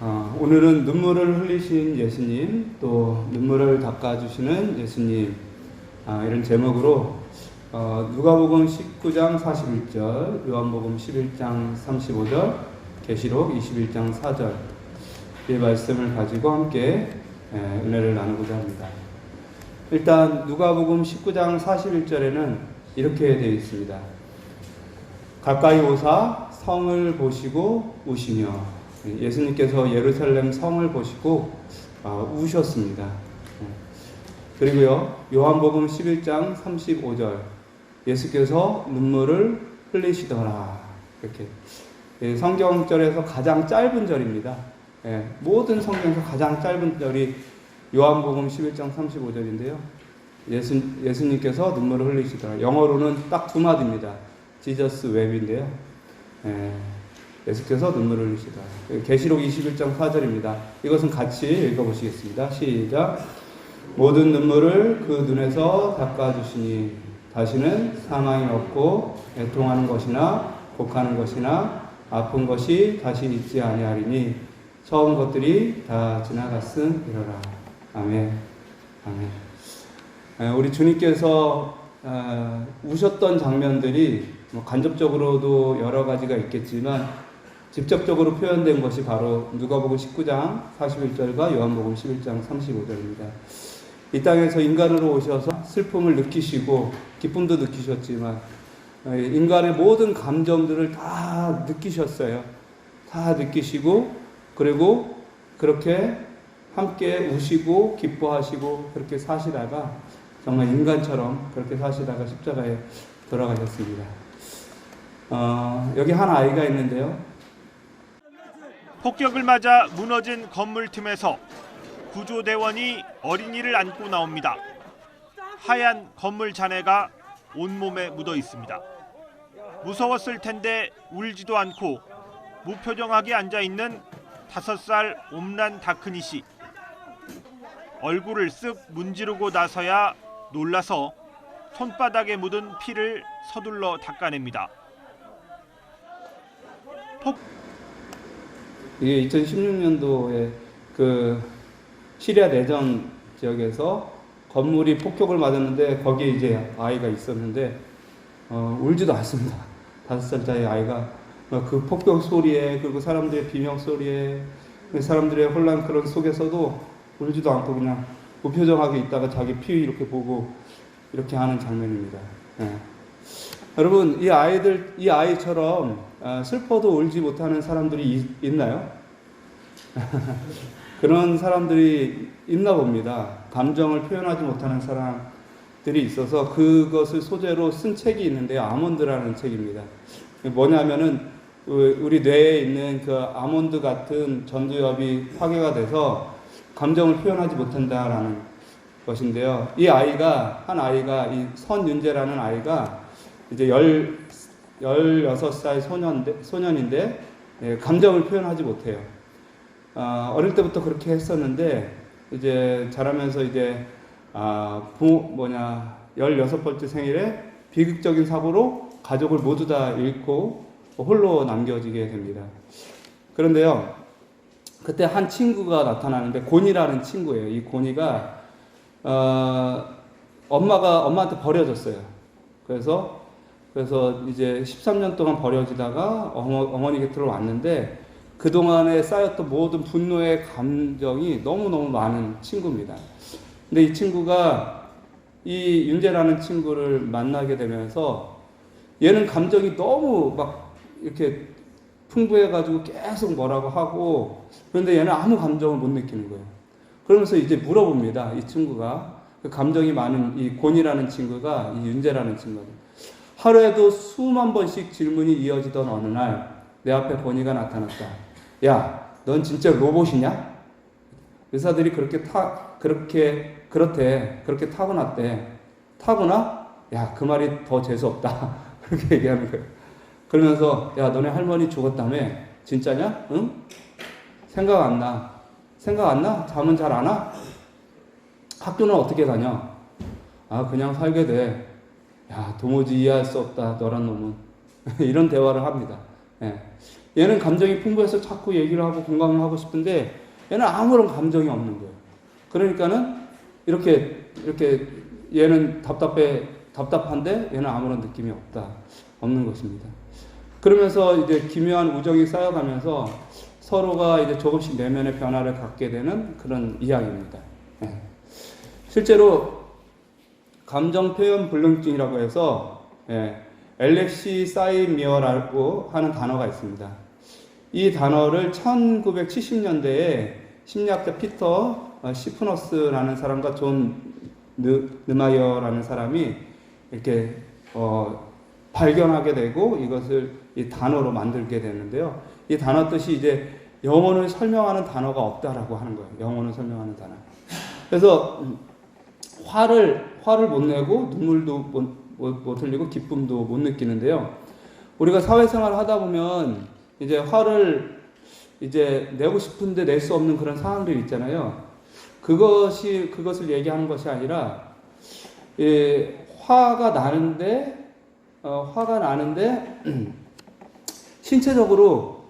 오늘은 눈물을 흘리신 예수님, 또 눈물을 닦아주시는 예수님, 이런 제목으로 누가복음 19장 41절, 요한복음 11장 35절, 계시록 21장 4절 이 말씀을 가지고 함께 은혜를 나누고자 합니다. 일단 누가복음 19장 41절에는 이렇게 되어 있습니다. 가까이 오사 성을 보시고 우시며, 예수님께서 예루살렘 성을 보시고 우셨습니다. 그리고요, 요한복음 11장 35절, 예수께서 눈물을 흘리시더라. 이렇게 성경절에서 가장 짧은 절입니다. 모든 성경에서 가장 짧은 절이 요한복음 11장 35절인데요. 예수님께서 눈물을 흘리시더라. 영어로는 딱 두 마디입니다. Jesus web인데요. 예수께서 눈물을 흘리시더라. 계시록 21장 4절입니다. 이것은 같이 읽어보시겠습니다. 시작. 모든 눈물을 그 눈에서 닦아주시니 다시는 사망이 없고 애통하는 것이나 곡하는 것이나 아픈 것이 다시 있지 아니하리니 처음 것들이 다 지나갔음이로라. 아멘. 아멘. 우리 주님께서 우셨던 장면들이 간접적으로도 여러 가지가 있겠지만 직접적으로 표현된 것이 바로 누가복음 19장 41절과 요한복음 11장 35절입니다. 이 땅에서 인간으로 오셔서 슬픔을 느끼시고 기쁨도 느끼셨지만 인간의 모든 감정들을 다 느끼셨어요. 다 느끼시고 그리고 그렇게 함께 우시고 기뻐하시고 그렇게 사시다가 정말 인간처럼 그렇게 사시다가 십자가에 돌아가셨습니다. 여기 한 아이가 있는데요. 폭격을 맞아 무너진 건물 틈에서 구조대원이 어린이를 안고 나옵니다. 하얀 건물 잔해가 온몸에 묻어 있습니다. 무서웠을 텐데 울지도 않고 무표정하게 앉아있는 5살 옴란 다크니 씨. 얼굴을 쓱 문지르고 나서야 놀라서 손바닥에 묻은 피를 서둘러 닦아냅니다. 이게 2016년도에 그 시리아 내전 지역에서 건물이 폭격을 맞았는데 거기에 이제 아이가 있었는데 울지도 않습니다. 5살짜리 아이가 그 폭격 소리에 그리고 사람들의 비명 소리에 사람들의 혼란 그런 속에서도 울지도 않고 그냥 무표정하게 있다가 자기 피 이렇게 보고 이렇게 하는 장면입니다. 여러분, 이 아이처럼 슬퍼도 울지 못하는 사람들이 있나요? 그런 사람들이 있나 봅니다. 감정을 표현하지 못하는 사람들이 있어서 그것을 소재로 쓴 책이 있는데요. 아몬드라는 책입니다. 뭐냐면은 우리 뇌에 있는 그 아몬드 같은 전두엽이 파괴가 돼서 감정을 표현하지 못한다라는 것인데요. 한 아이가 이 선윤재라는 아이가 이제 16살 소년인데 감정을 표현하지 못해요. 어릴 때부터 그렇게 했었는데 이제 자라면서 이제 16번째 생일에 비극적인 사고로 가족을 모두 다 잃고 홀로 남겨지게 됩니다. 그런데요, 그때 한 친구가 나타나는데 곤이라는 친구예요. 이 곤이가 엄마한테 버려졌어요. 그래서 이제 13년 동안 버려지다가 어머니 곁으로 왔는데 그동안에 쌓였던 모든 분노의 감정이 너무너무 많은 친구입니다. 근데 이 친구가 이 윤재라는 친구를 만나게 되면서 얘는 감정이 너무 막 이렇게 풍부해가지고 계속 뭐라고 하고 그런데 얘는 아무 감정을 못 느끼는 거예요. 그러면서 이제 물어봅니다. 이 친구가 그 감정이 많은 이 곤이라는 친구가 이 윤재라는 친구가 하루에도 수만 번씩 질문이 이어지던 어느 날 내 앞에 곤이가 나타났다. 야, 넌 진짜 로봇이냐? 의사들이 그렇게 타고났대. 타고나? 야, 그 말이 더 재수없다. 그렇게 얘기하는 거예요. 그러면서 야, 너네 할머니 죽었다며? 진짜냐? 응? 생각 안 나? 잠은 잘 안 와? 학교는 어떻게 다녀? 그냥 살게 돼. 야, 도무지 이해할 수 없다. 너란 놈은. 이런 대화를 합니다. 얘는 감정이 풍부해서 자꾸 얘기를 하고 공감을 하고 싶은데 얘는 아무런 감정이 없는 거예요. 그러니까는 이렇게 얘는 답답한데 얘는 아무런 느낌이 없는 것입니다. 그러면서 이제 기묘한 우정이 쌓여가면서 서로가 이제 조금씩 내면의 변화를 갖게 되는 그런 이야기입니다. 실제로 감정 표현 불능증이라고 해서 엘렉시 사이미어라고 하는 단어가 있습니다. 이 단어를 1970년대에 심리학자 피터 시프너스라는 사람과 존 느마이어라는 사람이 이렇게 발견하게 되고 이것을 이 단어로 만들게 되는데요. 이 단어 뜻이 이제 영혼을 설명하는 단어가 없다라고 하는 거예요. 영혼을 설명하는 단어. 그래서 화를 못 내고 눈물도 못 흘리고 기쁨도 못 느끼는데요. 우리가 사회생활을 하다 보면 이제 화를 이제 내고 싶은데 낼 수 없는 그런 상황들이 있잖아요. 그것을 얘기하는 것이 아니라 화가 나는데 신체적으로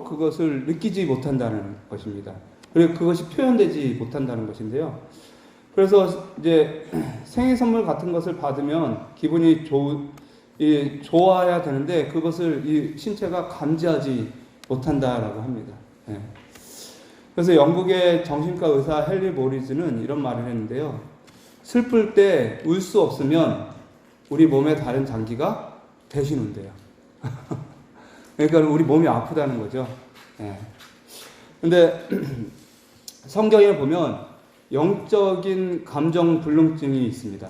그것을 느끼지 못한다는 것입니다. 그리고 그것이 표현되지 못한다는 것인데요. 그래서 이제 생일 선물 같은 것을 받으면 기분이 좋아야 되는데 그것을 이 신체가 감지하지 못한다라고 합니다. 그래서 영국의 정신과 의사 헨리 모리즈는 이런 말을 했는데요. 슬플 때 울 수 없으면 우리 몸의 다른 장기가 대신 운대요. 그러니까 우리 몸이 아프다는 거죠. 근데 성경에 보면 영적인 감정 불능증이 있습니다.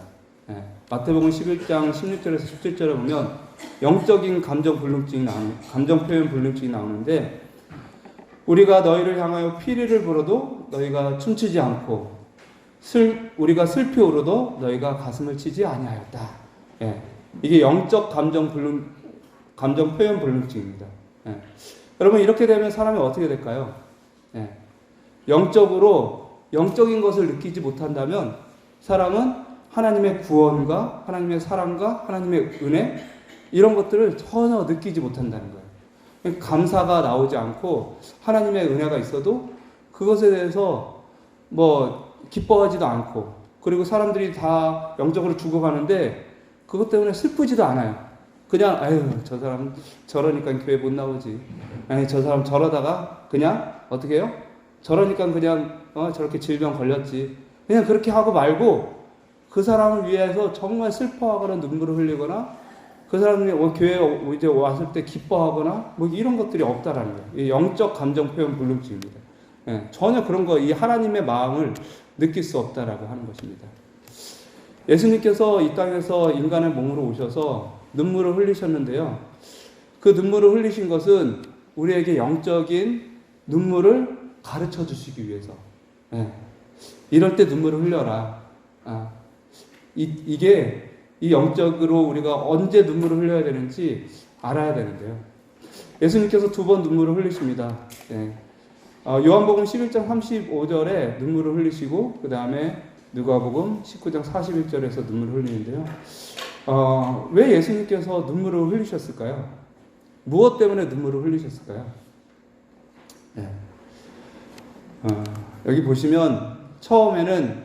마태복음 11장 16절에서 17절에 보면 영적인 감정 표현 불능증이 나오는데 우리가 너희를 향하여 피리를 불어도 너희가 춤추지 않고 우리가 슬피 울어도 너희가 가슴을 치지 아니하였다. 이게 영적 감정 표현 불능증입니다. 여러분 이렇게 되면 사람이 어떻게 될까요? 영적인 것을 느끼지 못한다면 사람은 하나님의 구원과 하나님의 사랑과 하나님의 은혜 이런 것들을 전혀 느끼지 못한다는 거예요. 감사가 나오지 않고 하나님의 은혜가 있어도 그것에 대해서 기뻐하지도 않고 그리고 사람들이 다 영적으로 죽어가는데 그것 때문에 슬프지도 않아요. 그냥 저 사람 저러니까 교회 못 나오지. 저 사람 저러다가 그냥 어떻게 해요? 저러니까 그냥 저렇게 질병 걸렸지. 그냥 그렇게 하고 말고 그 사람을 위해서 정말 슬퍼하거나 눈물을 흘리거나 그 사람이 교회에 이제 왔을 때 기뻐하거나 이런 것들이 없다라는 거예요. 이 영적 감정 표현 불능증입니다. 전혀 그런 이 하나님의 마음을 느낄 수 없다라고 하는 것입니다. 예수님께서 이 땅에서 인간의 몸으로 오셔서 눈물을 흘리셨는데요. 그 눈물을 흘리신 것은 우리에게 영적인 눈물을 가르쳐 주시기 위해서. 이럴 때 눈물을 흘려라. 이게 이 영적으로 우리가 언제 눈물을 흘려야 되는지 알아야 되는데요. 예수님께서 2번 눈물을 흘리십니다. 요한복음 11장 35절에 눈물을 흘리시고 그 다음에 누가복음 19장 41절에서 눈물을 흘리는데요. 왜 예수님께서 눈물을 흘리셨을까요? 무엇 때문에 눈물을 흘리셨을까요? 여기 보시면 처음에는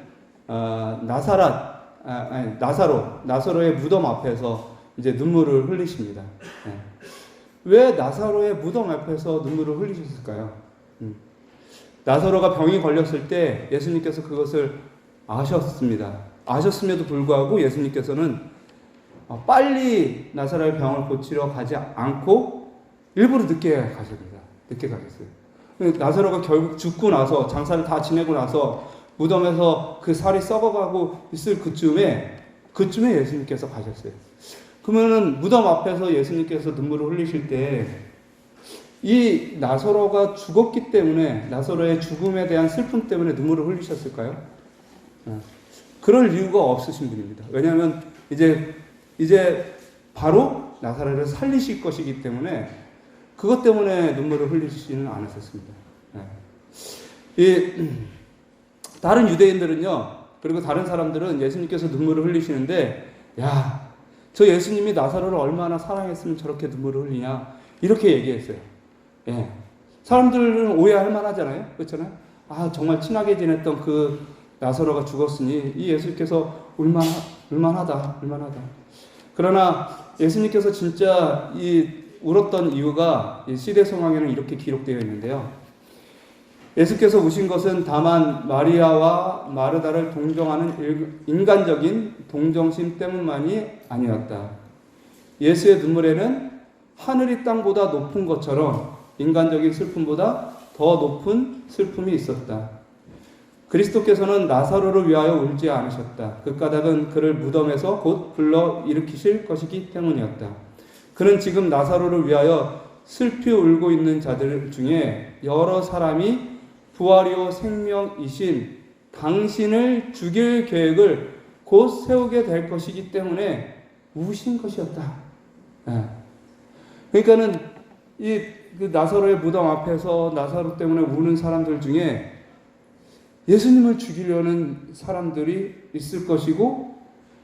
나사로의 무덤 앞에서 이제 눈물을 흘리십니다. 왜 나사로의 무덤 앞에서 눈물을 흘리셨을까요? 나사로가 병이 걸렸을 때 예수님께서 그것을 아셨습니다. 아셨음에도 불구하고 예수님께서는 빨리 나사로의 병을 고치러 가지 않고 일부러 늦게 가셨습니다. 늦게 가셨어요. 나사로가 결국 죽고 나서 장사를 다 지내고 나서 무덤에서 그 살이 썩어가고 있을 그쯤에 예수님께서 가셨어요. 그러면은 무덤 앞에서 예수님께서 눈물을 흘리실 때 이 나사로가 죽었기 때문에 나사로의 죽음에 대한 슬픔 때문에 눈물을 흘리셨을까요? 그럴 이유가 없으신 분입니다. 왜냐하면 이제 바로 나사로를 살리실 것이기 때문에 그것 때문에 눈물을 흘리시지는 않으셨습니다. 다른 유대인들은요, 그리고 다른 사람들은 예수님께서 눈물을 흘리시는데, 저 예수님이 나사로를 얼마나 사랑했으면 저렇게 눈물을 흘리냐, 이렇게 얘기했어요. 예. 사람들은 오해할 만하잖아요. 그렇잖아요. 아, 정말 친하게 지냈던 그 나사로가 죽었으니 이 예수님께서 울만하다. 그러나 예수님께서 진짜 이 울었던 이유가 이 시대성경에는 이렇게 기록되어 있는데요. 예수께서 우신 것은 다만 마리아와 마르다를 동정하는 인간적인 동정심 때문만이 아니었다. 예수의 눈물에는 하늘이 땅보다 높은 것처럼 인간적인 슬픔보다 더 높은 슬픔이 있었다. 그리스도께서는 나사로를 위하여 울지 않으셨다. 그 까닭은 그를 무덤에서 곧 불러 일으키실 것이기 때문이었다. 그는 지금 나사로를 위하여 슬피 울고 있는 자들 중에 여러 사람이 부활이요 생명이신 당신을 죽일 계획을 곧 세우게 될 것이기 때문에 우신 것이었다. 그러니까는 그 나사로의 무덤 앞에서 나사로 때문에 우는 사람들 중에 예수님을 죽이려는 사람들이 있을 것이고,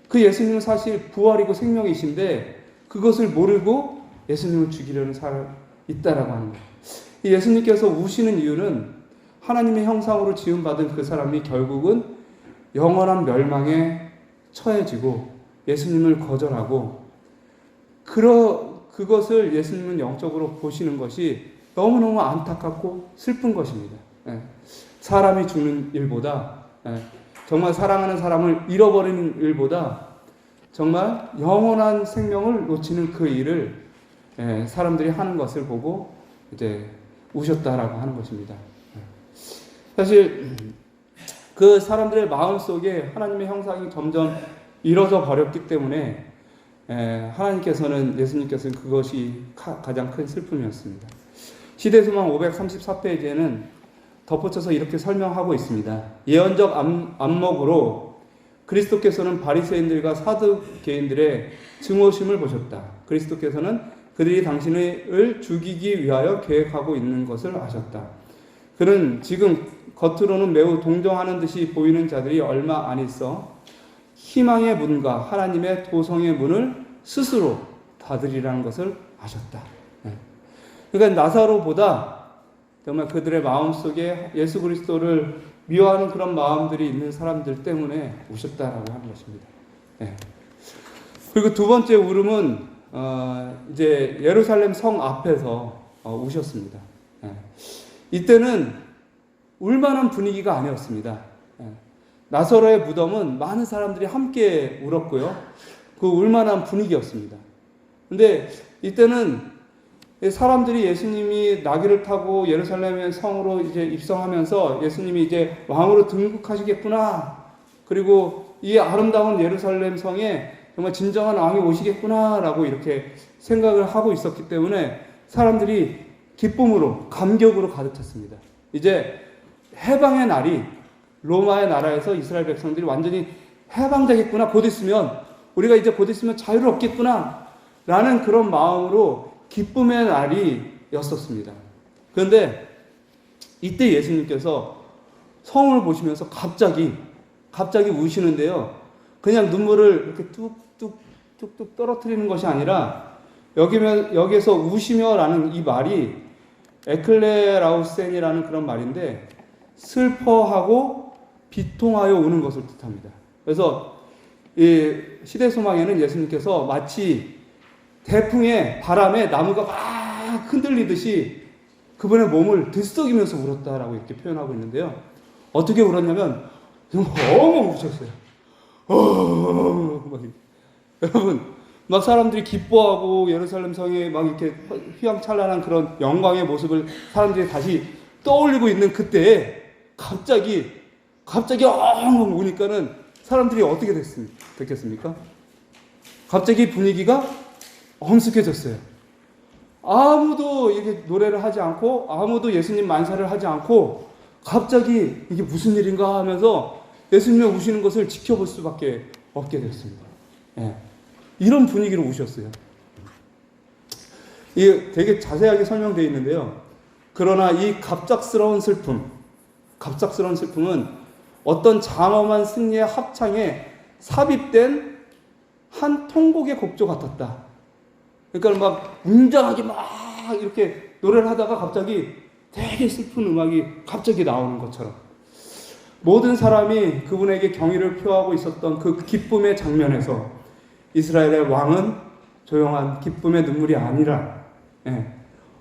그 예수님은 사실 부활이고 생명이신데 그것을 모르고 예수님을 죽이려는 사람이 있다라고 하는 거예요. 예수님께서 우시는 이유는 하나님의 형상으로 지음받은 그 사람이 결국은 영원한 멸망에 처해지고 예수님을 거절하고 그것을 예수님은 영적으로 보시는 것이 너무너무 안타깝고 슬픈 것입니다. 사람이 죽는 일보다, 정말 사랑하는 사람을 잃어버리는 일보다 정말 영원한 생명을 놓치는 그 일을 사람들이 하는 것을 보고 이제 우셨다라고 하는 것입니다. 사실 그 사람들의 마음 속에 하나님의 형상이 점점 이루어져 버렸기 때문에 하나님께서는, 예수님께서는 그것이 가장 큰 슬픔이었습니다. 시대소망 534페이지에는 덧붙여서 이렇게 설명하고 있습니다. 예언적 안목으로 그리스도께서는 바리새인들과 사두개인들의 증오심을 보셨다. 그리스도께서는 그들이 당신을 죽이기 위하여 계획하고 있는 것을 아셨다. 그는 지금 겉으로는 매우 동정하는 듯이 보이는 자들이 얼마 안 있어 희망의 문과 하나님의 도성의 문을 스스로 닫으리라는 것을 아셨다. 그러니까 나사로보다 정말 그들의 마음속에 예수 그리스도를 미워하는 그런 마음들이 있는 사람들 때문에 우셨다라고 하는 것입니다. 그리고 두 번째 울음은 이제 예루살렘 성 앞에서 우셨습니다. 이때는 울만한 분위기가 아니었습니다. 나사로의 무덤은 많은 사람들이 함께 울었고요. 그 울만한 분위기였습니다. 근데 이때는 사람들이 예수님이 나귀를 타고 예루살렘의 성으로 이제 입성하면서 예수님이 이제 왕으로 등극하시겠구나. 그리고 이 아름다운 예루살렘 성에 정말 진정한 왕이 오시겠구나라고 이렇게 생각을 하고 있었기 때문에 사람들이 기쁨으로, 감격으로 가득 찼습니다. 이제 해방의 날이, 로마의 나라에서 이스라엘 백성들이 완전히 해방되겠구나. 곧 있으면, 우리가 이제 곧 있으면 자유를 얻겠구나. 라는 그런 마음으로 기쁨의 날이었었습니다. 그런데 이때 예수님께서 성을 보시면서 갑자기 우시는데요. 그냥 눈물을 이렇게 뚝뚝 떨어뜨리는 것이 아니라 여기서 우시며라는 이 말이 에클레라우센이라는 그런 말인데 슬퍼하고 비통하여 우는 것을 뜻합니다. 그래서 이 시대소망에는 예수님께서 마치 대풍에 바람에 나무가 막 흔들리듯이 그분의 몸을 들썩이면서 울었다라고 이렇게 표현하고 있는데요. 어떻게 울었냐면 엉엉 우셨어요. 여러분, 막 사람들이 기뻐하고 예루살렘 성에 막 이렇게 휘황찬란한 그런 영광의 모습을 사람들이 다시 떠올리고 있는 그때에 갑자기 엉엉 우니까는 사람들이 어떻게 됐겠습니까? 갑자기 분위기가 엄숙해졌어요. 아무도 이게 노래를 하지 않고 아무도 예수님 만사를 하지 않고 갑자기 이게 무슨 일인가 하면서 예수님이 우시는 것을 지켜볼 수밖에 없게 됐습니다. 이런 분위기로 우셨어요. 이게 되게 자세하게 설명되어 있는데요. 그러나 이 갑작스러운 슬픔은 어떤 장엄한 승리의 합창에 삽입된 한 통곡의 곡조 같았다. 그러니까 막 웅장하게 막 막 이렇게 노래를 하다가 갑자기 되게 슬픈 음악이 갑자기 나오는 것처럼 모든 사람이 그분에게 경의를 표하고 있었던 그 기쁨의 장면에서 이스라엘의 왕은 조용한 기쁨의 눈물이 아니라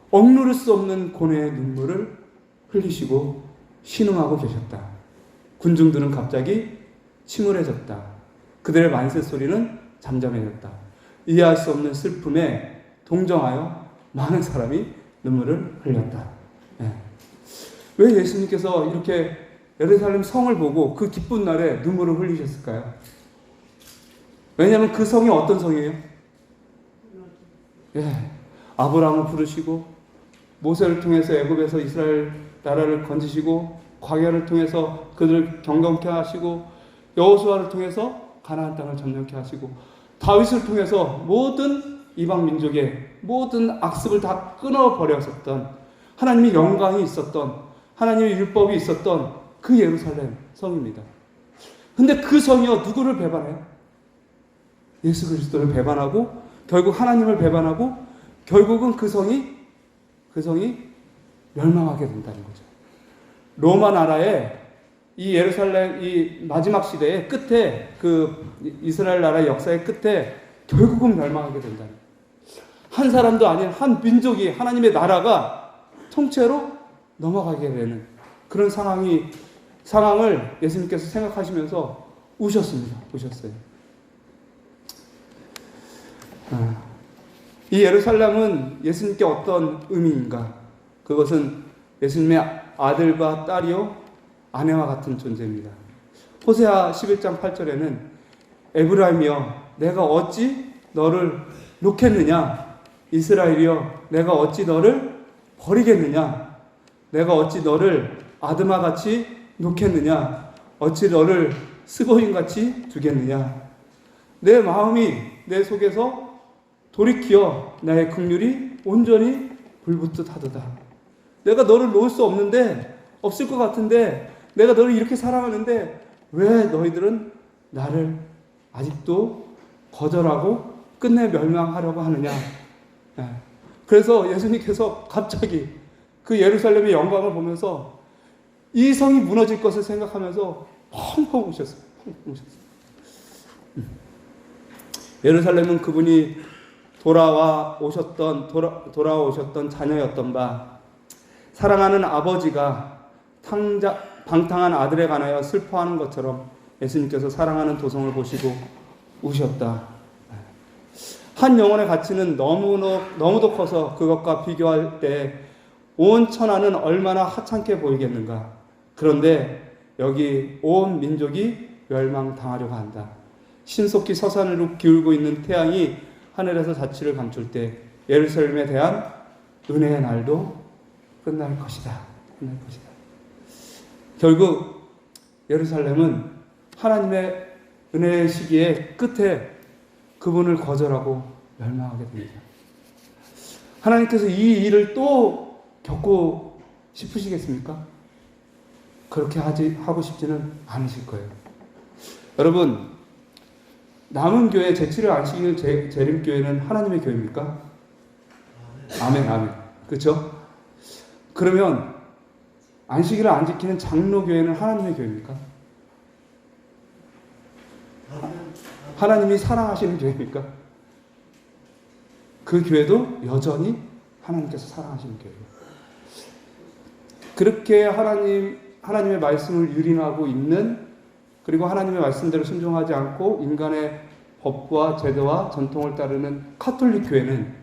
억누를 수 없는 고뇌의 눈물을 흘리시고 신음하고 계셨다. 군중들은 갑자기 침울해졌다. 그들의 만세 소리는 잠잠해졌다. 이해할 수 없는 슬픔에 동정하여 많은 사람이 눈물을 흘렸다. 왜 예수님께서 이렇게 예루살렘 성을 보고 그 기쁜 날에 눈물을 흘리셨을까요? 왜냐하면 그 성이 어떤 성이에요? 아브라함을 부르시고 모세를 통해서 애굽에서 이스라엘 나라를 건지시고 광야를 통해서 그들을 경건케 하시고 여호수아를 통해서 가나안 땅을 점령케 하시고 다윗을 통해서 모든 이방 민족의 모든 악습을 다 끊어버렸었던 하나님의 영광이 있었던 하나님의 율법이 있었던 그 예루살렘 성입니다. 근데 그 성이요 누구를 배반해요? 예수 그리스도를 배반하고 결국 하나님을 배반하고 결국은 그 성이 멸망하게 된다는 거죠. 로마 나라의 이 예루살렘 이 마지막 시대의 끝에 그 이스라엘 나라의 역사의 끝에 결국은 멸망하게 된다는 거예요. 한 사람도 아닌 한 민족이 하나님의 나라가 통째로 넘어가게 되는 그런 상황을 예수님께서 생각하시면서 우셨어요. 이 예루살렘은 예수님께 어떤 의미인가? 그것은 예수님의 아들과 딸이요 아내와 같은 존재입니다. 호세아 11장 8절에는 에브라임이여 내가 어찌 너를 놓겠느냐? 이스라엘이여 내가 어찌 너를 버리겠느냐? 내가 어찌 너를 아드마같이 놓겠느냐? 어찌 너를 스고인같이 두겠느냐? 내 마음이 내 속에서 돌이키어 나의 긍휼이 온전히 불붙듯 하도다. 내가 너를 놓을 수 없을 것 같은데 내가 너를 이렇게 사랑하는데 왜 너희들은 나를 아직도 거절하고 끝내 멸망하려고 하느냐. 그래서 예수님께서 갑자기 그 예루살렘의 영광을 보면서 이 성이 무너질 것을 생각하면서 펑펑 우셨어요. 예루살렘은 그분이 돌아오셨던 자녀였던 바 사랑하는 아버지가 방탕한 아들에 관하여 슬퍼하는 것처럼 예수님께서 사랑하는 도성을 보시고 우셨다. 한 영혼의 가치는 너무도 커서 그것과 비교할 때 온 천하는 얼마나 하찮게 보이겠는가. 그런데 여기 온 민족이 멸망당하려고 한다. 신속히 서산으로 기울고 있는 태양이 하늘에서 자취를 감출 때 예루살렘에 대한 은혜의 날도 끝날 것이다. 결국 예루살렘은 하나님의 은혜의 시기의 끝에 그분을 거절하고 멸망하게 됩니다. 하나님께서 이 일을 또 겪고 싶으시겠습니까? 그렇게 하고 싶지는 않으실 거예요. 여러분, 남은 교회 제7일 안식일 재림교회는 하나님의 교회입니까? 아멘. 그렇죠? 그러면 안식일을 안 지키는 장로교회는 하나님의 교회입니까? 하나님이 사랑하시는 교회입니까? 그 교회도 여전히 하나님께서 사랑하시는 교회예요. 그렇게 하나님의 말씀을 유린하고 있는, 그리고 하나님의 말씀대로 순종하지 않고 인간의 법과 제도와 전통을 따르는 카톨릭 교회는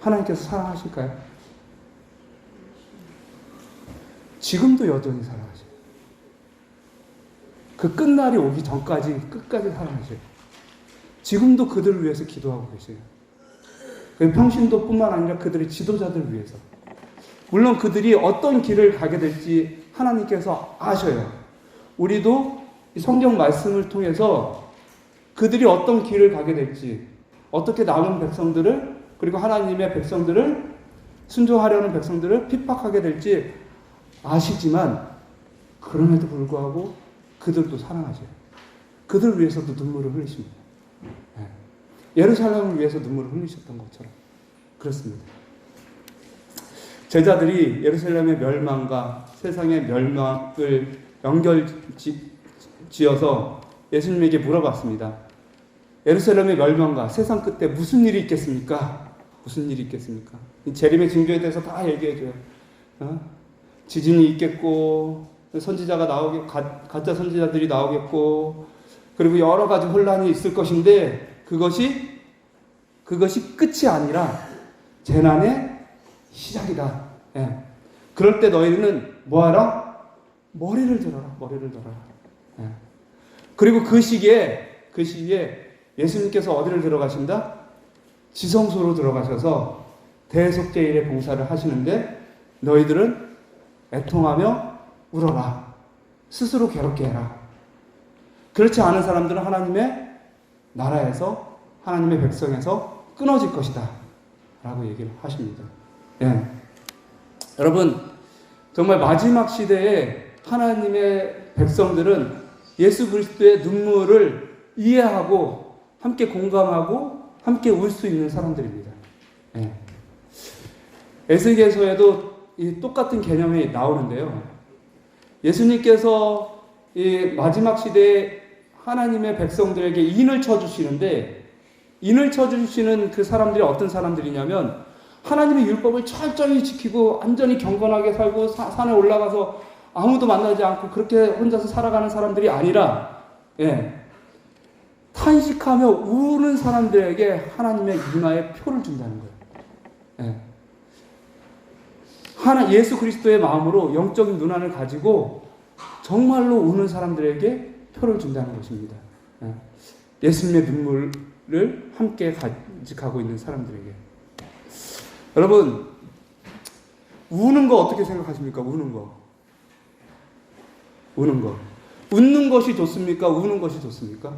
하나님께서 사랑하실까요? 지금도 여전히 사랑하셔요. 그 끝날이 오기 전까지 끝까지 사랑하셔요. 지금도 그들을 위해서 기도하고 계세요. 평신도뿐만 아니라 그들의 지도자들을 위해서. 물론 그들이 어떤 길을 가게 될지 하나님께서 아셔요. 우리도 성경 말씀을 통해서 그들이 어떤 길을 가게 될지, 어떻게 남은 백성들을, 그리고 하나님의 백성들을, 순종하려는 백성들을 핍박하게 될지 아시지만 그럼에도 불구하고 그들도 사랑하셔요. 그들을 위해서도 눈물을 흘리십니다. 예루살렘을 위해서 눈물을 흘리셨던 것처럼 그렇습니다. 제자들이 예루살렘의 멸망과 세상의 멸망을 연결지어서 예수님에게 물어봤습니다. 예루살렘의 멸망과 세상 끝에 무슨 일이 있겠습니까? 무슨 일이 있겠습니까? 이 재림의 징조에 대해서 다 얘기해줘요. 지진이 있겠고, 선지자가 가짜 선지자들이 나오겠고, 그리고 여러 가지 혼란이 있을 것인데, 그것이 끝이 아니라 재난의 시작이다. 예. 그럴 때 너희는 뭐하라? 머리를 들어라. 머리를 들어라. 예. 그리고 그 시기에 예수님께서 어디를 들어가신다? 지성소로 들어가셔서 대속죄일의 봉사를 하시는데 너희들은 애통하며 울어라. 스스로 괴롭게 해라. 그렇지 않은 사람들은 하나님의 나라에서, 하나님의 백성에서 끊어질 것이다. 라고 얘기를 하십니다. 예. 여러분, 정말 마지막 시대에 하나님의 백성들은 예수 그리스도의 눈물을 이해하고 함께 공감하고 함께 울 수 있는 사람들입니다. 예. 에스겔서에도 이 똑같은 개념이 나오는데요. 예수님께서 이 마지막 시대에 하나님의 백성들에게 인을 쳐주시는데, 인을 쳐주시는 그 사람들이 어떤 사람들이냐면 하나님의 율법을 철저히 지키고 완전히 경건하게 살고 산에 올라가서 아무도 만나지 않고 그렇게 혼자서 살아가는 사람들이 아니라, 예, 탄식하며 우는 사람들에게 하나님의 인하의 표를 준다는 거예요. 예. 예수 그리스도의 마음으로 영적인 눈안을 가지고 정말로 우는 사람들에게 표를 준다는 것입니다. 예. 예수님의 눈물을 함께 간직하고 있는 사람들에게. 여러분, 우는 거 어떻게 생각하십니까? 우는 거. 웃는 것이 좋습니까? 우는 것이 좋습니까?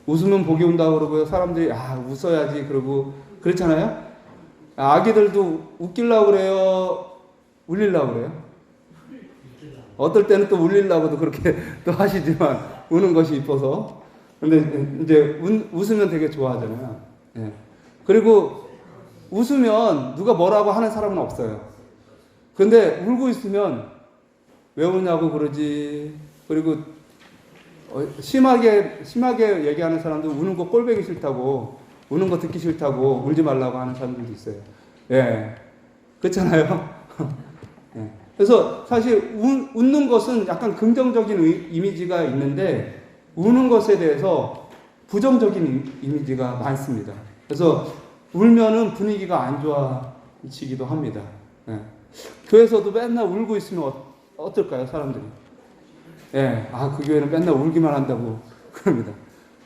웃으면 복이 온다고 그러고요. 사람들이 웃어야지 그러고 그렇잖아요. 아기들도 웃기려고 그래요? 울리려고 그래요? 어떨 때는 또 울리려고도 그렇게 또 하시지만 우는 것이 이뻐서. 근데 이제 웃으면 되게 좋아하잖아요. 예. 그리고 웃으면 누가 뭐라고 하는 사람은 없어요. 근데 울고 있으면 왜 우냐고 그러지. 그리고 심하게 얘기하는 사람도 우는 거 꼴보기 싫다고, 우는 거 듣기 싫다고 울지 말라고 하는 사람들도 있어요. 예. 그렇잖아요. 예. 그래서 사실 웃는 것은 약간 긍정적인 이미지가 있는데 우는 것에 대해서 부정적인 이미지가 많습니다. 그래서 울면은 분위기가 안 좋아지기도 합니다. 예. 교회에서도 맨날 울고 있으면 어떨까요, 사람들이? 예, 그 교회는 맨날 울기만 한다고 그럽니다.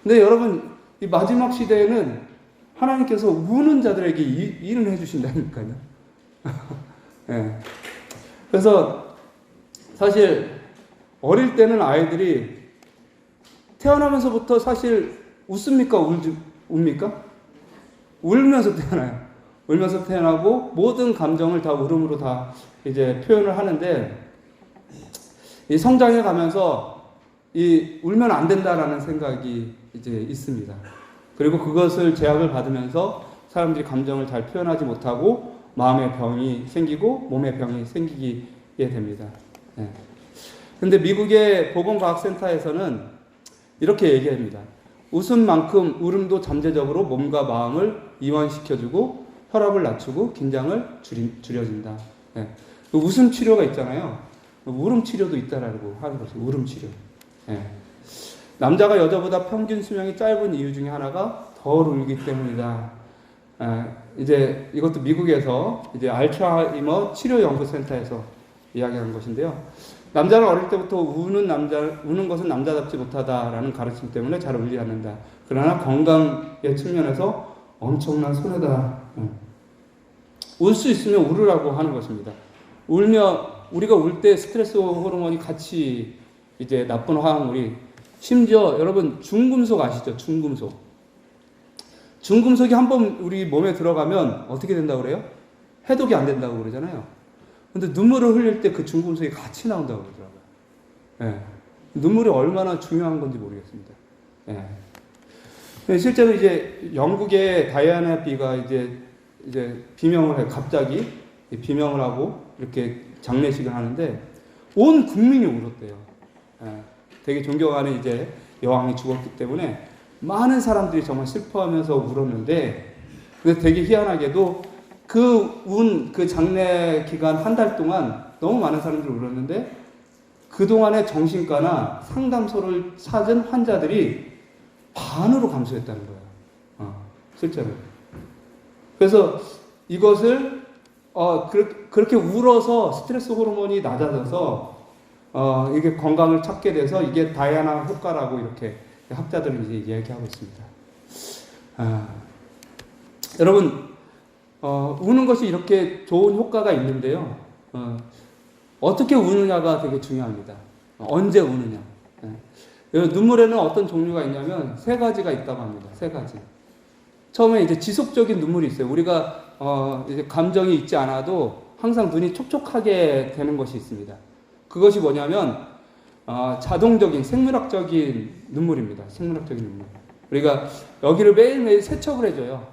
근데 여러분, 이 마지막 시대에는 하나님께서 우는 자들에게 일을 해주신다니까요. 예. 그래서 사실 어릴 때는 아이들이 태어나면서부터 사실 웃습니까? 웁니까? 울면서 태어나요. 울면서 태어나고 모든 감정을 다 울음으로 다 이제 표현을 하는데, 이 성장해 가면서 울면 안 된다라는 생각이 이제 있습니다. 그리고 그것을 제약을 받으면서 사람들이 감정을 잘 표현하지 못하고 마음의 병이 생기고 몸의 병이 생기게 됩니다. 네. 근데 미국의 보건과학센터에서는 이렇게 얘기합니다. 웃음만큼 울음도 잠재적으로 몸과 마음을 이완시켜주고 혈압을 낮추고 긴장을 줄여준다. 네. 그 웃음 치료가 있잖아요. 울음 치료도 있다라고 하는 거죠. 울음 치료. 네. 남자가 여자보다 평균 수명이 짧은 이유 중에 하나가 덜 울기 때문이다. 이제 이것도 미국에서 이제 알츠하이머 치료 연구센터에서 이야기하는 것인데요. 남자는 어릴 때부터 우는 것은 남자답지 못하다라는 가르침 때문에 잘 울지 않는다. 그러나 건강의 측면에서 엄청난 손해다. 울 수 있으면 울으라고 하는 것입니다. 우리가 울 때 스트레스 호르몬이 같이 이제 나쁜 화학물이, 심지어 여러분 중금속 아시죠? 중금속이 한번 우리 몸에 들어가면 어떻게 된다고 그래요? 해독이 안 된다고 그러잖아요. 근데 눈물을 흘릴 때 그 중금속이 같이 나온다고 그러더라고요. 예. 눈물이 얼마나 중요한 건지 모르겠습니다. 예. 실제로 이제 영국의 다이애나 비가 이제 비명을 해요. 갑자기 비명을 하고 이렇게 장례식을 하는데 온 국민이 울었대요. 되게 존경하는 이제 여왕이 죽었기 때문에 많은 사람들이 정말 슬퍼하면서 울었는데, 근데 되게 희한하게도 그 장례 기간 한 달 동안 너무 많은 사람들이 울었는데 그동안의 정신과나 상담소를 찾은 환자들이 반으로 감소했다는 거예요. 실제로. 그래서 이것을 그렇게 울어서 스트레스 호르몬이 낮아져서 이게 건강을 찾게 돼서 이게 다이아나 효과라고 이렇게 학자들은 이제 이야기하고 있습니다. 여러분, 우는 것이 이렇게 좋은 효과가 있는데요. 어떻게 우느냐가 되게 중요합니다. 언제 우느냐. 눈물에는 어떤 종류가 있냐면 세 가지가 있다고 합니다. 세 가지. 처음에 이제 지속적인 눈물이 있어요. 우리가 이제 감정이 있지 않아도 항상 눈이 촉촉하게 되는 것이 있습니다. 그것이 뭐냐면 자동적인 생물학적인 눈물입니다. 생물학적인 눈물. 우리가 여기를 매일매일 세척을 해줘요.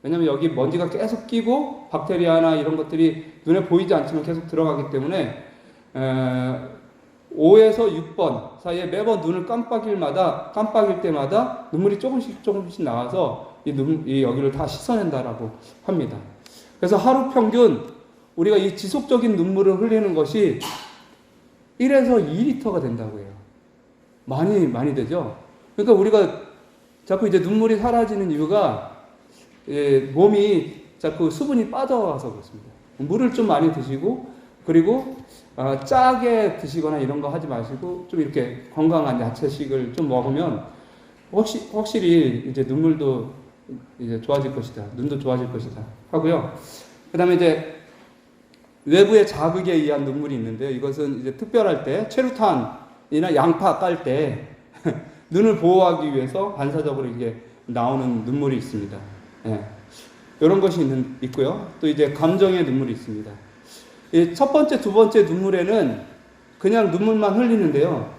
왜냐면 여기 먼지가 계속 끼고 박테리아나 이런 것들이 눈에 보이지 않지만 계속 들어가기 때문에 5에서 6번 사이에 매번 눈을 깜빡일 때마다 눈물이 조금씩 나와서 이 여기를 다 씻어낸다라고 합니다. 그래서 하루 평균 우리가 이 지속적인 눈물을 흘리는 것이 1에서 2리터가 된다고 해요. 많이 되죠? 그러니까 우리가 자꾸 이제 눈물이 사라지는 이유가 몸이 자꾸 수분이 빠져와서 그렇습니다. 물을 좀 많이 드시고, 그리고 짜게 드시거나 이런 거 하지 마시고 좀 이렇게 건강한 야채식을 좀 먹으면 확실히 이제 눈물도 이제 좋아질 것이다. 눈도 좋아질 것이다 하고요. 그다음에 이제 외부의 자극에 의한 눈물이 있는데요. 이것은 이제 특별할 때 최루탄이나 양파 깔 때 눈을 보호하기 위해서 반사적으로 이게 나오는 눈물이 있습니다. 이런 것이 있고요. 또 이제 감정의 눈물이 있습니다. 첫 번째, 두 번째 눈물에는 그냥 눈물만 흘리는데요.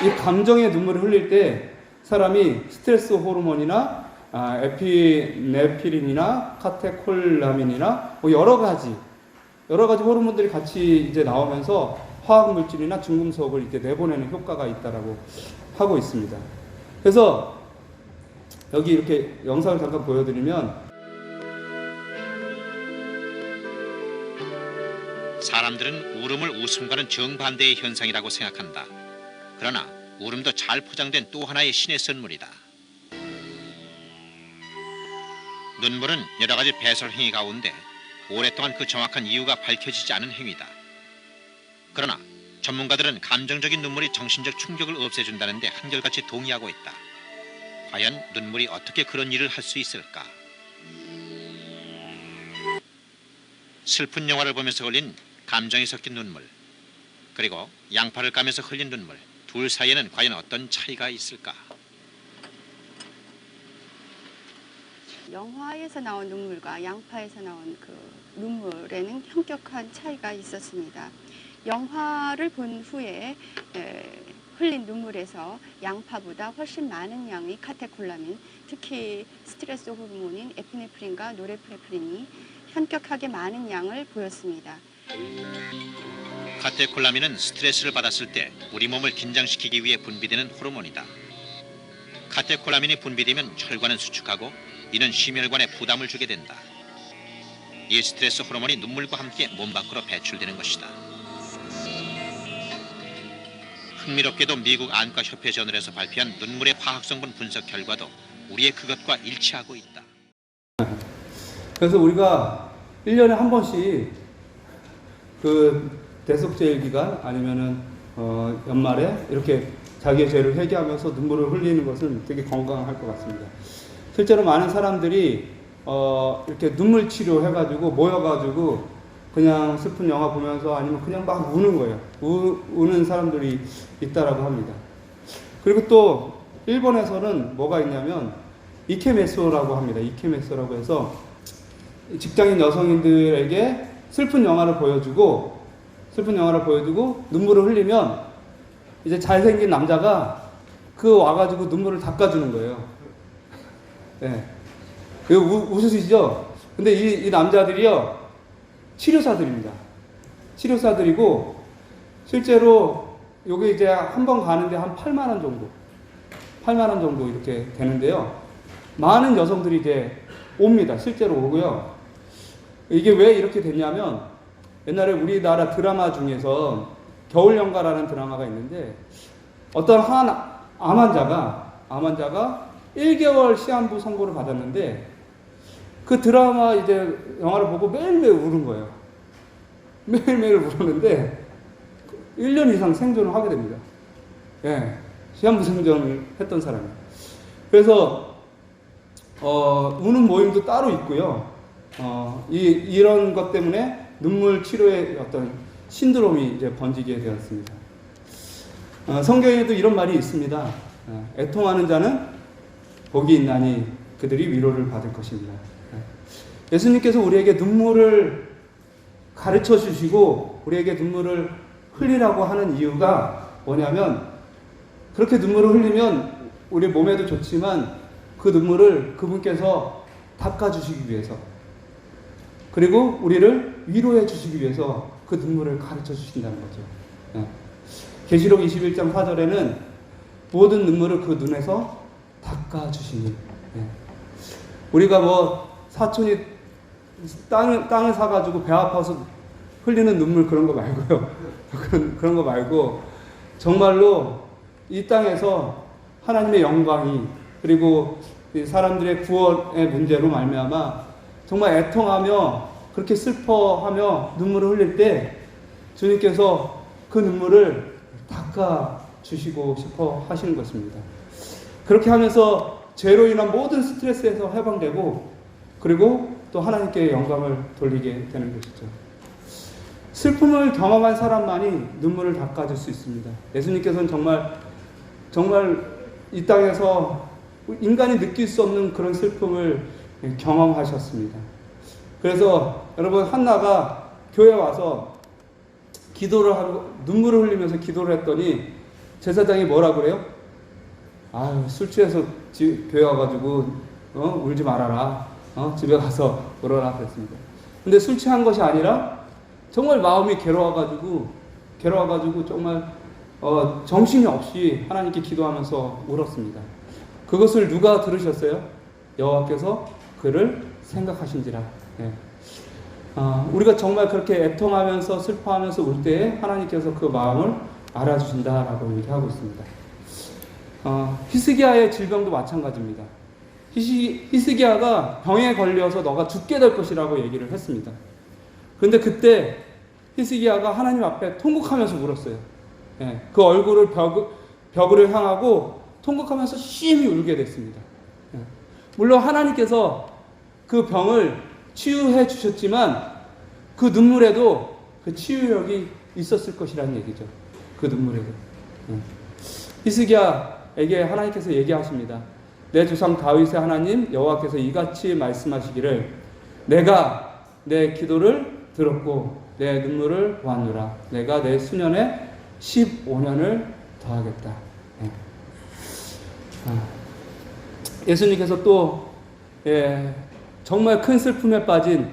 이 감정의 눈물을 흘릴 때 사람이 스트레스 호르몬이나 에피네피린이나 카테콜라민이나 뭐 여러 가지 호르몬들이 같이 이제 나오면서 화학 물질이나 중금속을 이제 내보내는 효과가 있다라고 하고 있습니다. 그래서 여기 이렇게 영상을 잠깐 보여드리면, 사람들은 울음을 웃음과는 정반대의 현상이라고 생각한다. 그러나 울음도 잘 포장된 또 하나의 신의 선물이다. 눈물은 여러 가지 배설 행위 가운데 오랫동안 그 정확한 이유가 밝혀지지 않은 행위다. 그러나 전문가들은 감정적인 눈물이 정신적 충격을 없애준다는데 한결같이 동의하고 있다. 과연 눈물이 어떻게 그런 일을 할 수 있을까? 슬픈 영화를 보면서 흘린 감정이 섞인 눈물, 그리고 양파를 까면서 흘린 눈물, 둘 사이에는 과연 어떤 차이가 있을까? 영화에서 나온 눈물과 양파에서 나온 그 눈물에는 현격한 차이가 있었습니다. 영화를 본 후에 흘린 눈물에서 양파보다 훨씬 많은 양의 카테콜라민, 특히 스트레스 호르몬인 에피네프린과 노르에프네프린이 현격하게 많은 양을 보였습니다. 카테콜라민은 스트레스를 받았을 때 우리 몸을 긴장시키기 위해 분비되는 호르몬이다. 카테콜라민이 분비되면 혈관은 수축하고 이는 심혈관에 부담을 주게 된다. 이 스트레스 호르몬이 눈물과 함께 몸 밖으로 배출되는 것이다. 흥미롭게도 미국 안과협회 저널에서 발표한 눈물의 화학성분 분석 결과도 우리의 그것과 일치하고 있다. 그래서 우리가 1년에 한 번씩 그 대속제일기간 아니면은 연말에 이렇게 자기의 죄를 회개하면서 눈물을 흘리는 것은 되게 건강할 것 같습니다. 실제로 많은 사람들이 이렇게 눈물 치료 해가지고 모여가지고 그냥 슬픈 영화 보면서 아니면 그냥 막 우는 거예요. 우는 사람들이 있다라고 합니다. 그리고 또 일본에서는 뭐가 있냐면 이케메소라고 합니다. 이케메소라고 해서 직장인 여성인들에게 슬픈 영화를 보여주고 눈물을 흘리면 이제 잘생긴 남자가 와가지고 눈물을 닦아주는 거예요. 예. 그 웃으시죠? 근데 이 남자들이요, 치료사들입니다. 치료사들이고, 실제로 요게 이제 한 번 가는데 한 8만 원 정도. 8만 원 정도 이렇게 되는데요. 많은 여성들이 이제 옵니다. 실제로 오고요. 이게 왜 이렇게 됐냐면, 옛날에 우리나라 드라마 중에서 겨울연가라는 드라마가 있는데, 어떤 한 암 환자가 1개월 시한부 선고를 받았는데, 그 드라마 이제 영화를 보고 매일매일 우는 거예요. 매일매일 우는데 1년 이상 생존을 하게 됩니다. 예, 시한부 생존을 했던 사람이. 그래서 우는 모임도 따로 있고요. 이런 것 때문에 눈물 치료의 어떤 신드롬이 이제 번지게 되었습니다. 성경에도 이런 말이 있습니다. 애통하는 자는 복이 있나니 그들이 위로를 받을 것입니다. 예수님께서 우리에게 눈물을 가르쳐 주시고 우리에게 눈물을 흘리라고 하는 이유가 뭐냐면, 그렇게 눈물을 흘리면 우리 몸에도 좋지만 그 눈물을 그분께서 닦아주시기 위해서, 그리고 우리를 위로해 주시기 위해서 그 눈물을 가르쳐 주신다는 거죠. 계시록 21장 4절에는 모든 눈물을 그 눈에서 닦아주시니, 우리가 뭐 사촌이 땅을 사가지고 배 아파서 흘리는 눈물 그런 거 말고요. 그런 거 말고 정말로 이 땅에서 하나님의 영광이, 그리고 사람들의 구원의 문제로 말미암아 정말 애통하며 그렇게 슬퍼하며 눈물을 흘릴 때 주님께서 그 눈물을 닦아 주시고 싶어 하시는 것입니다. 그렇게 하면서 죄로 인한 모든 스트레스에서 해방되고, 그리고 또 하나님께 영광을 돌리게 되는 것이죠. 슬픔을 경험한 사람만이 눈물을 닦아줄 수 있습니다. 예수님께서는 정말 이 땅에서 인간이 느낄 수 없는 그런 슬픔을 경험하셨습니다. 그래서 여러분, 한나가 교회에 와서 기도를 하고 눈물을 흘리면서 기도를 했더니 제사장이 뭐라 그래요? 아유, 술 취해서 교회 와가지고 울지 말아라. 집에 가서 울어라 그랬습니다. 근데 술 취한 것이 아니라 정말 마음이 괴로워가지고 정말 정신이 없이 하나님께 기도하면서 울었습니다. 그것을 누가 들으셨어요? 여호와께서 그를 생각하신지라. 우리가 정말 그렇게 애통하면서 슬퍼하면서 울 때에 하나님께서 그 마음을 알아주신다라고 얘기하고 있습니다. 히스기야의 질병도 마찬가지입니다. 히스기야가 병에 걸려서 너가 죽게 될 것이라고 얘기를 했습니다. 그런데 그때 히스기야가 하나님 앞에 통곡하면서 울었어요. 그 얼굴을 벽을 향하고 통곡하면서 심히 울게 됐습니다. 물론 하나님께서 그 병을 치유해 주셨지만 그 눈물에도 그 치유력이 있었을 것이라는 얘기죠. 그 눈물에도. 히스기야에게 하나님께서 얘기하십니다. 내 조상 다윗의 하나님 여호와께서 이같이 말씀하시기를, 내가 내 기도를 들었고 내 눈물을 보았노라. 내가 내 수년에 15년을 더하겠다. 예수님께서 또 정말 큰 슬픔에 빠진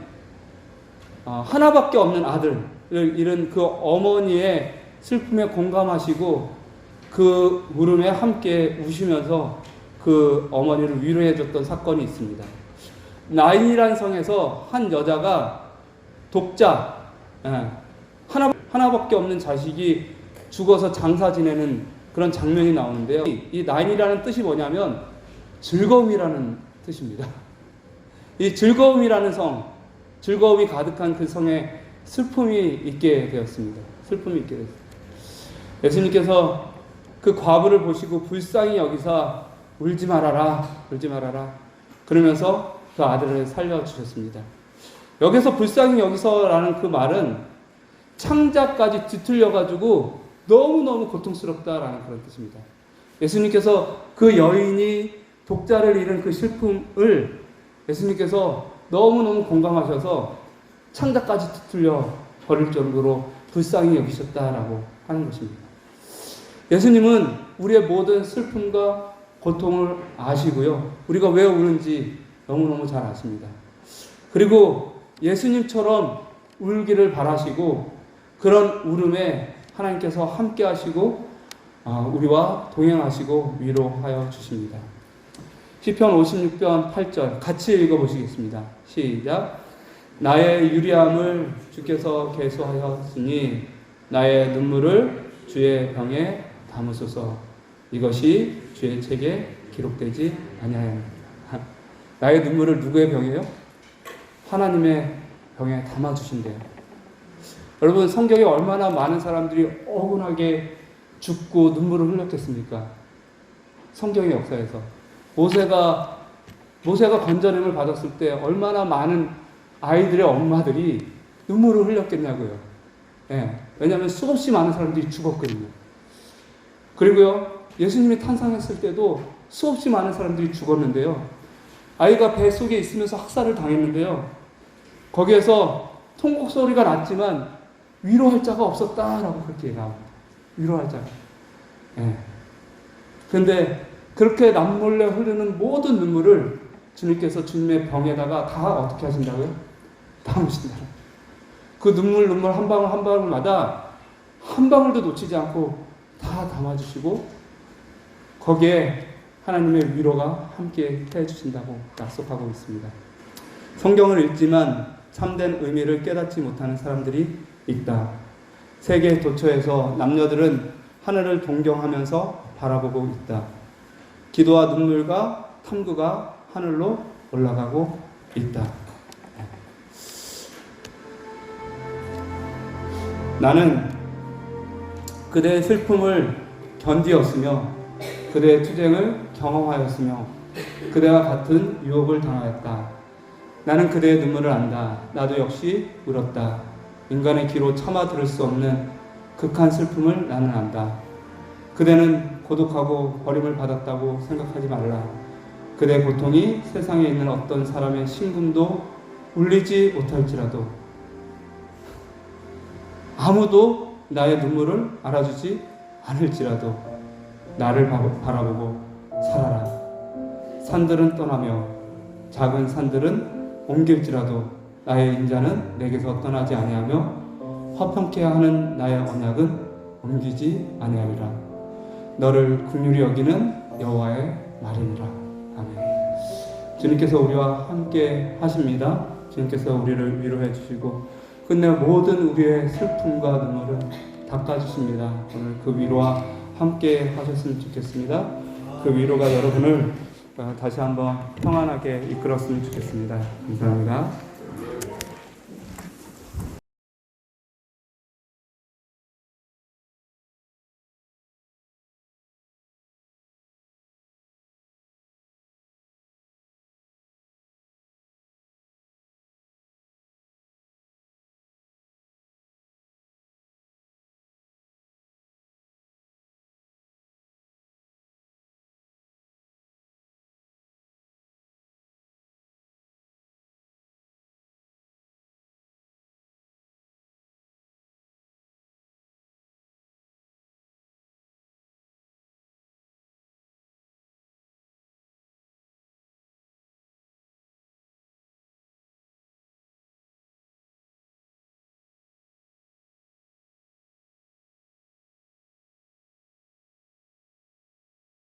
하나밖에 없는 아들을 잃은 그 어머니의 슬픔에 공감하시고 그 울음에 함께 우시면서 그 어머니를 위로해 줬던 사건이 있습니다. 나인이라는 성에서 한 여자가 독자, 하나밖에 없는 자식이 죽어서 장사 지내는 그런 장면이 나오는데요. 이 나인이라는 뜻이 뭐냐면 즐거움이라는 뜻입니다. 이 즐거움이라는 성, 즐거움이 가득한 그 성에 슬픔이 있게 되었습니다. 슬픔이 있게 되었습니다. 예수님께서 그 과부를 보시고 불쌍히 여기사 울지 말아라, 울지 말아라. 그러면서 그 아들을 살려주셨습니다. 여기서 불쌍히 여기서라는 그 말은 창자까지 뒤틀려가지고 너무너무 고통스럽다라는 그런 뜻입니다. 예수님께서 그 여인이 독자를 잃은 그 슬픔을 예수님께서 너무너무 공감하셔서 창자까지 뒤틀려 버릴 정도로 불쌍히 여기셨다라고 하는 것입니다. 예수님은 우리의 모든 슬픔과 고통을 아시고요. 우리가 왜 우는지 너무너무 잘 아십니다. 그리고 예수님처럼 울기를 바라시고 그런 울음에 하나님께서 함께 하시고 우리와 동행하시고 위로하여 주십니다. 시편 56편 8절 같이 읽어보시겠습니다. 시작. 나의 유리함을 주께서 계수하였으니 나의 눈물을 주의 병에 담으소서. 이것이 주의 책에 기록되지 아니하였느니라. 나의 눈물을 누구의 병이에요? 하나님의 병에 담아주신대요. 여러분, 성경에 얼마나 많은 사람들이 억울하게 죽고 눈물을 흘렸겠습니까? 성경의 역사에서 모세가 건져냄을 받았을 때 얼마나 많은 아이들의 엄마들이 눈물을 흘렸겠냐고요. 예, 왜냐하면 수없이 많은 사람들이 죽었거든요. 그리고요, 예수님이 탄생했을 때도 수없이 많은 사람들이 죽었는데요. 아이가 배 속에 있으면서 학살을 당했는데요. 거기에서 통곡 소리가 났지만 위로할 자가 없었다라고 그렇게 나옵니다. 위로할 자가. 예. 그런데 그렇게 남몰래 흐르는 모든 눈물을 주님께서 주님의 병에다가 다 어떻게 하신다고요? 담으신다. 그 눈물 한 방울 한 방울마다 한 방울도 놓치지 않고 다 담아주시고 거기에 하나님의 위로가 함께 해주신다고 약속하고 있습니다. 성경을 읽지만 참된 의미를 깨닫지 못하는 사람들이 있다. 세계 도처에서 남녀들은 하늘을 동경하면서 바라보고 있다. 기도와 눈물과 탐구가 하늘로 올라가고 있다. 나는 그대의 슬픔을 견디었으며 그대의 투쟁을 경험하였으며 그대와 같은 유혹을 당하였다. 나는 그대의 눈물을 안다. 나도 역시 울었다. 인간의 귀로 참아 들을 수 없는 극한 슬픔을 나는 안다. 그대는 고독하고 버림을 받았다고 생각하지 말라. 그대의 고통이 세상에 있는 어떤 사람의 심금도 울리지 못할지라도 아무도 나의 눈물을 알아주지 않을지라도 나를 바라보고 살아라. 산들은 떠나며 작은 산들은 옮길지라도 나의 인자는 내게서 떠나지 아니하며 화평케 하는 나의 언약은 옮기지 아니하리라. 너를 긍휼히 여기는 여호와의 말이니라. 아멘. 주님께서 우리와 함께 하십니다. 주님께서 우리를 위로해 주시고 끝내 모든 우리의 슬픔과 눈물을 닦아주십니다. 오늘 그 위로와 함께 하셨으면 좋겠습니다. 그 위로가 여러분을 다시 한번 평안하게 이끌었으면 좋겠습니다. 감사합니다.